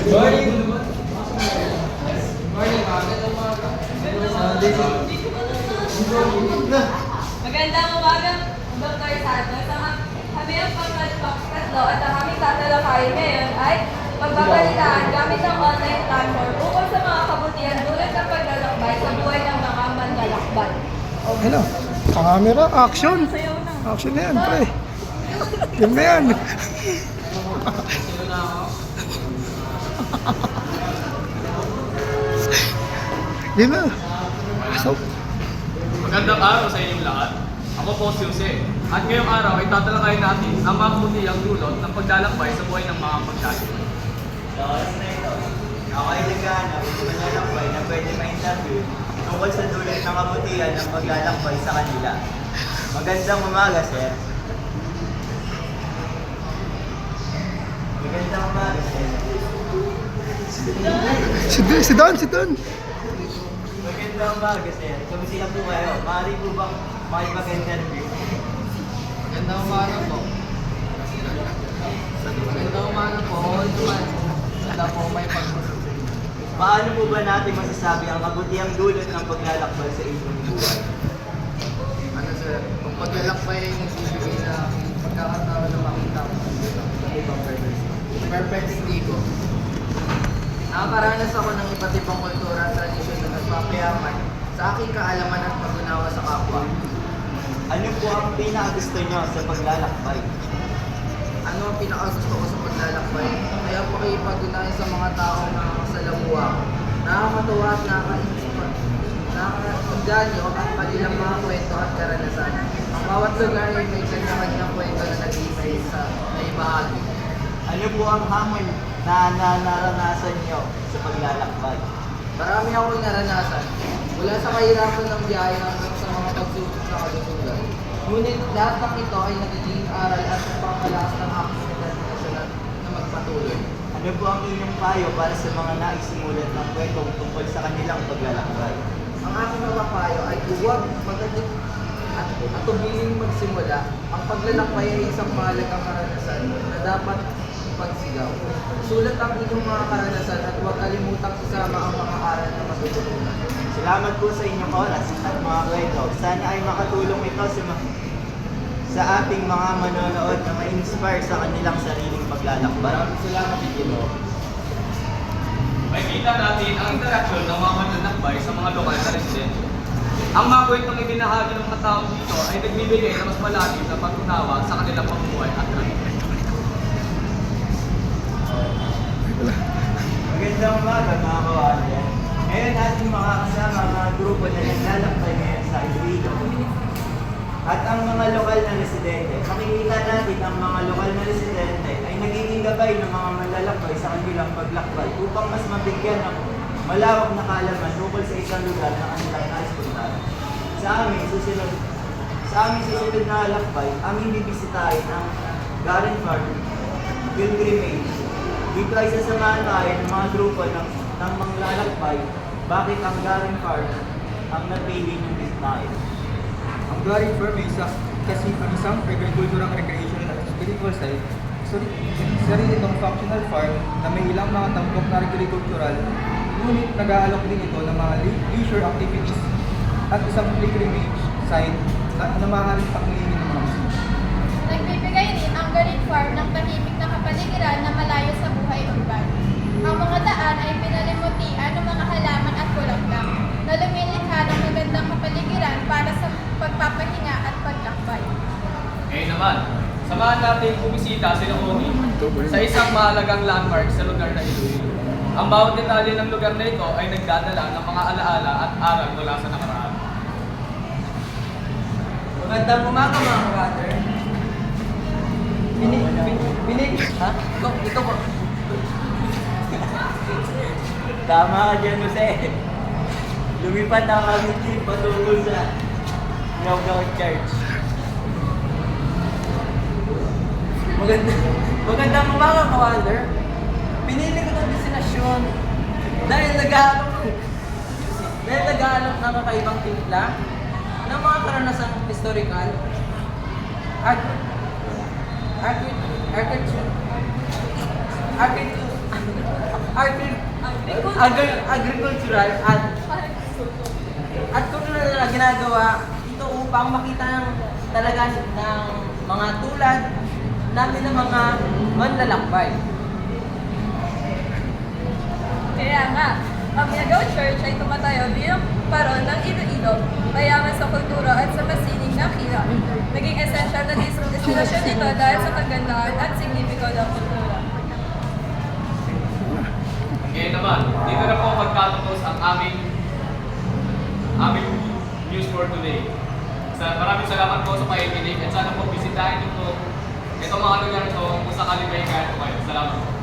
Morning! Morning, magandang umaga. Magandang umaga, Dr. Santos. Kami ang pagkatlo at ang aming tatalakayin ngayon ay pagbabalitaan gamit ang online platform ukol sa mga kabutihan tulad ng paglalakbay sa buhay ng mga manlalakbay. Ano? Camera, action! Sayaw na. Action na yan, pre. Yan na yan. Yan na. So, Magandang araw sa inyong lahat. Ako po si Jose. At ngayong araw ay tatalakayin natin ang mabutihang dulot ng paglalakbay sa buhay ng mga maglalakbay. Sa oras na ito, ako ay naghahanap ng manlalakbay na pwede ma-interview tungkol sa dulot ng kabutihan ng paglalakbay sa kanila. Magandang umaga, sir. Magandang umaga, sir. si Don. Magandang umaga, sir. Kamusta po kayo? Maaari po bang makipag-interview? Magandang umaga po. Magandang umaga po. Oo naman. Wala po may pag-usap. Paano po ba natin masasabi ang kabutihang dulot ng paglalakbay sa inyong buhay? Ano sir, kung paglalakbay ay nagsibigay na pagkakataon na makita ko sa ibang perspektibo. Nakakaranas ako ng iba't ibang kultura at tradisyon na nagpapayaman sa aking kaalaman at pag-unawa sa kapwa. Ano po ang pinakagusto nyo sa paglalakbay? Ano ang pinakagusto ko sa paglalakbay? Kaya pakipag-unayan sa mga taong nakakasalamuha. Nakakatuwa at nakaka-inspire. Nakakagani o ang kanilang mga kwento at karanasan. Ang bawat lugar ay may kanya-kanyang kwento na nag-iisay sa naibahagi. Ano po ang hamon na naranasan nyo sa paglalakbay? Marami akong naranasan. Mula sa kahirapan ng biyahe hanggang sa mga pagsubok sa kalusugan. Ngunit lahat ng ito ay nagiging aral at pangkalakas ng aking determinasyon na magpatuloy. Ano po ang inyong payo para sa mga naisimulan ng kwentong tungkol sa kanilang paglalakbay? Ang aking mapapayo ay huwag magalit at tubiling magsimula. Ang paglalakbay ay isang mahalagang karanasan na dapat pagsigaw. Sulat ang inyong mga karanasan at huwag kalimutang isama ang mga aral na matututunan. Salamat po sa inyong oras at mga kwento. Sana ay makatulong ito sa ating mga manonood na ma-inspire sa kanilang sariling paglalakbay. Maraming salamat Tito. Makikita natin ang interaksyon ng mga manlalakbay sa mga lokal na residente. Ang mga kwentong ibinahagi ng mga tao dito ay nagbibigay ng mas malalim na pag-unawa sa kanilang pamumuhay at tradisyon. Magandang umaga mga kawalan. Ngayon ating makakasama ang mga grupo na naglalakbay ngayon sa Iloilo. At ang mga lokal na residente, makikita natin ang mga lokal na residente ay nagiging gabay ng mga manlalakbay sa kanilang paglakbay upang mas mabigyan ng malawak na kaalaman tungkol sa isang lugar na kanilang nais puntahan. Sa aming susunod na lakbay, aming bibisitahin ang Garden Farm Pilgrimage. Dito ay sasamahan tayo ng mga grupo ng manglalakbay. Bakit ang Garden Farm ang napili ng bisitahin? Ang Garden Farm ay isang agricultural, recreational at spiritual site. Sarili itong functional farm na may ilang mga tampok na agricultural, ngunit nag-aalok din ito ng mga leisure activities at isang pilgrimage site na maaaring pakilingin ng mga bisita. Nagbibigay rin ang Garden Farm ng tahimik na kapaligiran na malayo sa buhay urban. Ang mga daan ay pinalimutian ng mga halaman at bulaklak na lumilikha ng magandang kapaligiran para sa pagpapahinga at paglakbay. Ngayon naman, samahan natin bumisita si Oni sa isang mahalagang landmark sa lugar na Iloilo. Ang bawat detalye ng lugar na ito ay nagdadala ng mga alaala at aral mula sa nakaraan. Magandang umaga mga brother. Ha? Ito po. Tama ka dyan, Jose. Lumipad ang aming team patungo sa Knockout Church. Magandang umaga, Commander. Pinili ko ng destinasyon dahil nag-aalok ng kakaibang timpla ng mga karanasang historical, architecture, agricultural at cultural na ginagawa ito upang makita talaga ng mga tulad namin ng mga manlalakbay. Kaya nga, ang Miagao Church ay tumatayo bilang paron ng Iloilo, mayaman sa kultura at sa masining na kila. Naging essential na destinasyon nito dahil sa kagandahan at signifiko ng kultura. Ngayon naman, dito na po magtatapos ang aming news for today. Maraming salamat po sa pakikinig at sana po bisitahin niyo po itong mga lugar ito kung sakali may kaya po kayo. Salamat po.